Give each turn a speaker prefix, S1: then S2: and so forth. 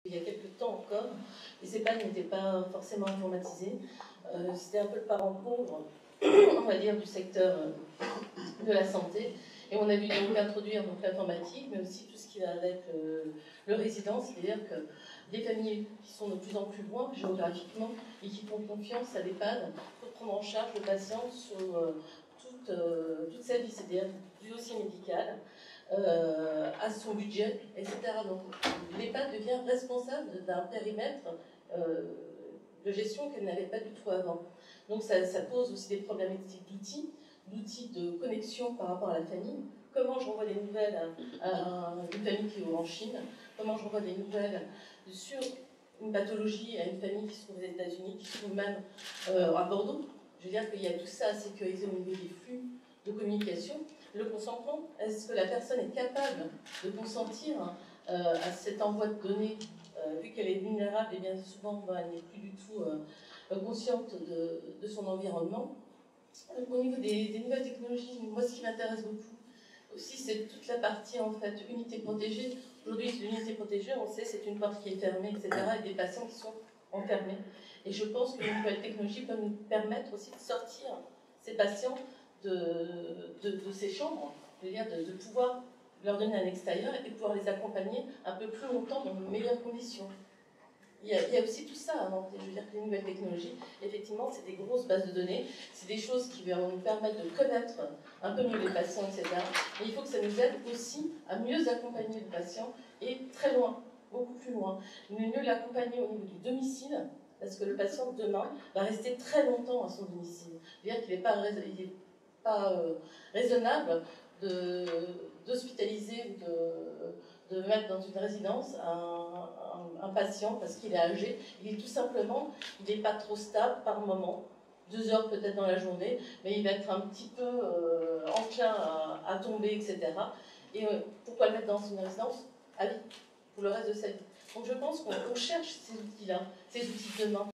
S1: Il y a quelques temps encore, les EHPAD n'étaient pas forcément informatisés. C'était un peu le parent pauvre, on va dire, du secteur de la santé. Et on a dû donc introduire l'informatique, mais aussi tout ce qui va avec le résident, c'est-à-dire que des familles qui sont de plus en plus loin géographiquement et qui font confiance à l'EHPAD pour prendre en charge le patient sur toute sa vie, c'est-à-dire du dossier médical, à son budget, etc. Donc l'EHPAD devient responsable d'un périmètre de gestion qu'elle n'avait pas du tout avant. Donc ça pose aussi des problématiques d'outils de connexion par rapport à la famille. Comment j'envoie des nouvelles à une famille qui est en Chine? Comment j'envoie des nouvelles sur une pathologie à une famille qui se trouve aux États-Unis, qui se trouve même à Bordeaux? Je veux dire qu'il y a tout ça à sécuriser au niveau des flux de communication. Le consentement, est-ce que la personne est capable de consentir à cet envoi de données, vu qu'elle est vulnérable et bien souvent elle n'est plus du tout consciente de son environnement? Donc, au niveau des nouvelles technologies, moi ce qui m'intéresse beaucoup aussi, c'est toute la partie en fait unité protégée. Aujourd'hui, l'unité protégée, on sait, c'est une porte qui est fermée, etc., et des patients qui sont enfermés. Et je pense que les nouvelles technologies peuvent nous permettre aussi de sortir ces patients de ces chambres, je veux dire, de pouvoir leur donner un extérieur et pouvoir les accompagner un peu plus longtemps dans de meilleures conditions. Il y a aussi tout ça à inventer. Je veux dire que les nouvelles technologies, effectivement, c'est des grosses bases de données, c'est des choses qui vont nous permettre de connaître un peu mieux les patients, etc. Mais il faut que ça nous aide aussi à mieux accompagner le patient et très loin, beaucoup plus loin. Mieux l'accompagner au niveau du domicile, parce que le patient, demain, va rester très longtemps à son domicile. C'est-à-dire qu'il n'est pas raisonnable d'hospitaliser ou de mettre dans une résidence un patient parce qu'il est âgé. Il est tout simplement, il n'est pas trop stable par moment, 2 heures peut-être dans la journée, mais il va être un petit peu enclin à tomber, etc. Et pourquoi le mettre dans une résidence à vie, pour le reste de sa vie? Donc je pense qu'on cherche ces outils-là, ces outils de demain.